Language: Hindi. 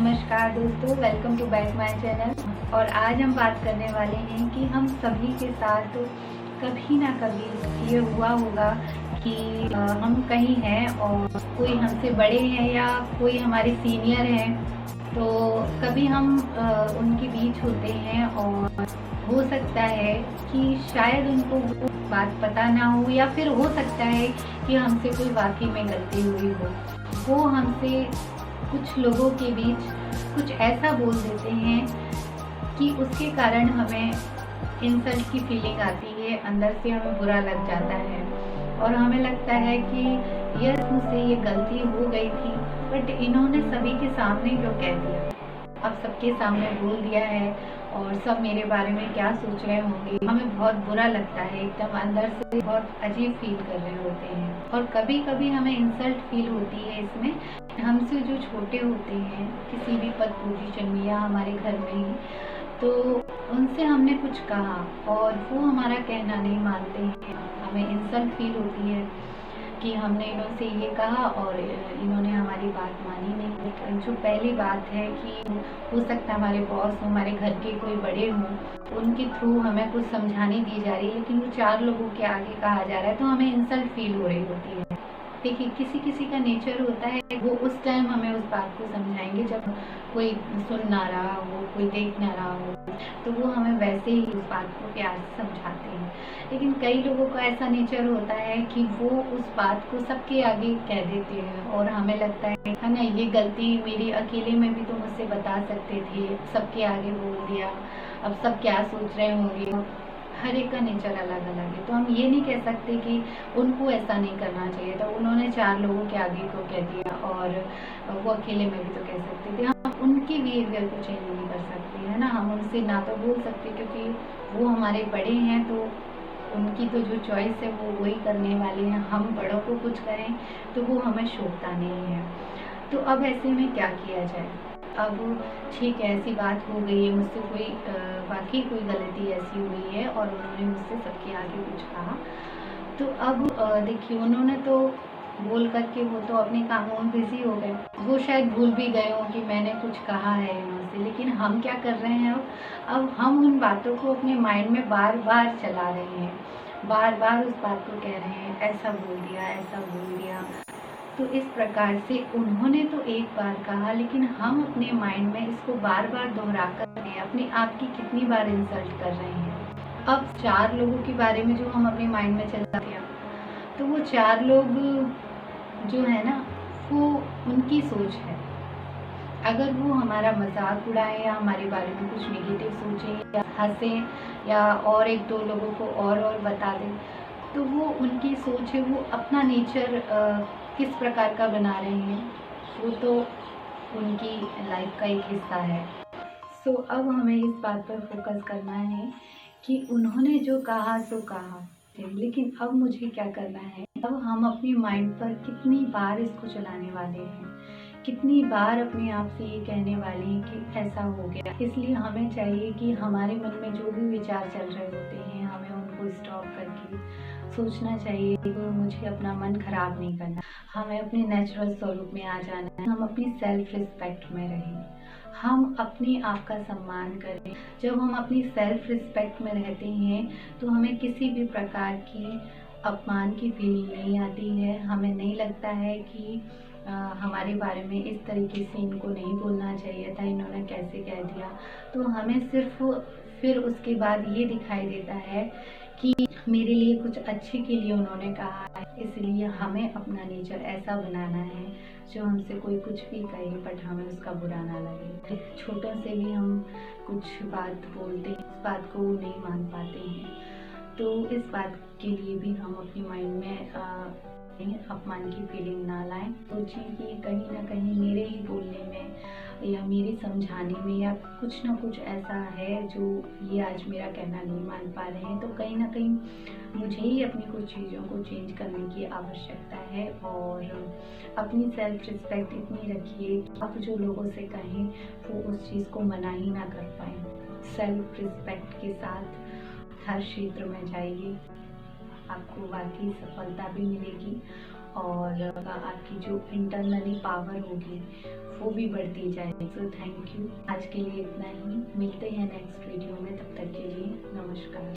नमस्कार दोस्तों, welcome to back my channel. और आज हम बात करने वाले हैं कि हम सभी के साथ कभी ना कभी ये हुआ होगा कि हम कहीं हैं और कोई हमसे बड़े हैं या कोई हमारे सीनियर हैं, तो कभी हम उनके बीच होते हैं और हो सकता है कि शायद उनको वो बात पता ना हो, या फिर हो सकता है कि हमसे कोई वाकई में गलती हुई हो। वो हमसे कुछ लोगों के बीच कुछ ऐसा बोल देते हैं कि उसके कारण हमें इंसल्ट की फीलिंग आती है, अंदर से हमें बुरा लग जाता है और हमें लगता है कि यस, मुझसे ये गलती हो गई थी, बट इन्होंने सभी के सामने क्यों कह दिया। अब सबके सामने बोल दिया है और सब मेरे बारे में क्या सोच रहे होंगे। हमें बहुत बुरा लगता है, एकदम अंदर से बहुत अजीब फील कर रहे होते हैं। और कभी कभी हमें इंसल्ट फील होती है इसमें, हमसे जो छोटे होते हैं किसी भी पद पोजीशन में या हमारे घर में ही, तो उनसे हमने कुछ कहा और वो हमारा कहना नहीं मानते हैं। हमें इंसल्ट फील होती है कि हमने इनसे ये कहा और इन्होंने हमारी बात मानी नहीं। जो पहली बात है कि हो सकता है हमारे बॉस हो, हमारे घर के कोई बड़े हों, उनके थ्रू हमें कुछ समझाने दी जा रही है, लेकिन वो 4 लोगों के आगे कहा जा रहा है, तो हमें इंसल्ट फील हो रही होती है। देखिए, किसी किसी का नेचर होता है, वो उस टाइम हमें उस बात को समझाएंगे जब कोई सुन ना रहा हो, कोई देख ना रहा हो, तो वो हमें वैसे ही उस बात को प्यार से समझाते हैं। लेकिन कई लोगों का ऐसा नेचर होता है कि वो उस बात को सबके आगे कह देते हैं और हमें लगता है ना, ये गलती मेरी अकेले में भी तो मुझसे बता सकते थे, सबके आगे बोल दिया, अब सब क्या सोच रहे होंगे। हर एक का नेचर अलग अलग है, तो हम ये नहीं कह सकते कि उनको ऐसा नहीं करना चाहिए था, उन्होंने 4 लोगों के आगे को कह दिया और वो अकेले में भी तो कह सकते थे। हम उनके बिहेवियर को चेंज नहीं कर सकते, है ना। हम उनसे ना तो बोल सकते क्योंकि वो हमारे बड़े हैं, तो उनकी तो जो चॉइस है वो वही करने वाले हैं। हम बड़ों को कुछ करें तो वो हमें शोभता नहीं है। तो अब ऐसे में क्या किया जाए। अब ठीक है, ऐसी बात हो गई है, मुझसे कोई वाकई कोई गलती ऐसी हुई है और उन्होंने मुझसे सबके आगे कुछ कहा, तो अब देखिए, उन्होंने तो बोल करके वो तो अपने कामों में बिजी हो गए, वो शायद भूल भी गए हों कि मैंने कुछ कहा है इनसे। लेकिन हम क्या कर रहे हैं, अब हम उन बातों को अपने माइंड में बार बार चला रहे हैं, बार बार उस बात को कह रहे हैं, ऐसा बोल दिया, ऐसा बोल दिया। तो इस प्रकार से उन्होंने तो एक बार कहा, लेकिन हम अपने माइंड में इसको बार बार दोहरा कर अपने आप की कितनी बार इंसल्ट कर रहे हैं। अब 4 लोगों के बारे में जो हम अपने माइंड में चला गया, तो वो 4 लोग जो है ना, वो उनकी सोच है। अगर वो हमारा मजाक उड़ाएं या हमारे बारे में कुछ नेगेटिव सोचें या हंसें या और 1-2 लोगों को और बता दें, तो वो उनकी सोच है। वो अपना नेचर किस प्रकार का बना रहे हैं, वो तो उनकी लाइफ का एक हिस्सा है। सो अब हमें इस बात पर फोकस करना है कि उन्होंने जो कहा सो कहा, लेकिन अब मुझे क्या करना है। अब हम अपनी माइंड पर कितनी बार इसको चलाने वाले हैं, कितनी बार अपने आप से ये कहने वाले हैं कि ऐसा हो गया। इसलिए हमें चाहिए कि हमारे मन में जो भी विचार चल रहे होते हैं, हमें उनको स्टॉप करके सोचना चाहिए कि मुझे अपना मन खराब नहीं करना, हमें अपने नेचुरल स्वरूप में आ जाना है। हम अपनी सेल्फ रिस्पेक्ट में रहें, हम अपने आप का सम्मान करें। जब हम अपनी सेल्फ रिस्पेक्ट में रहते हैं तो हमें किसी भी प्रकार की अपमान की फीलिंग नहीं आती है। हमें नहीं लगता है कि हमारे बारे में इस तरीके से इनको नहीं बोलना चाहिए था, इन्होंने कैसे कह दिया। तो हमें सिर्फ फिर उसके बाद ये दिखाई देता है कि मेरे लिए कुछ अच्छे के लिए उन्होंने कहा है। इसलिए हमें अपना नेचर ऐसा बनाना है जो हमसे कोई कुछ भी कहे बट हमें उसका बुरा ना लगे। छोटों से भी हम कुछ बात बोलते हैं, इस बात को नहीं मान पाते हैं, तो इस बात के लिए भी हम अपने माइंड में अपमान की फीलिंग ना लाएं। सोचिए कि कहीं ना कहीं मेरे ही बोलने में या मेरे समझाने में या कुछ ना कुछ ऐसा है जो ये आज मेरा कहना नहीं मान पा रहे हैं, तो कहीं ना कहीं मुझे ही अपनी कुछ चीज़ों को चेंज करने की आवश्यकता है। और अपनी सेल्फ रिस्पेक्ट इतनी रखिए कि आप जो लोगों से कहें वो उस चीज़ को मना ही ना कर पाएँ। सेल्फ रिस्पेक्ट के साथ हर क्षेत्र में जाइए, आपको वाकई सफलता भी मिलेगी और आपकी जो इंटरनली पावर होगी वो भी बढ़ती जाए। सो थैंक यू, आज के लिए इतना ही, मिलते हैं नेक्स्ट वीडियो में।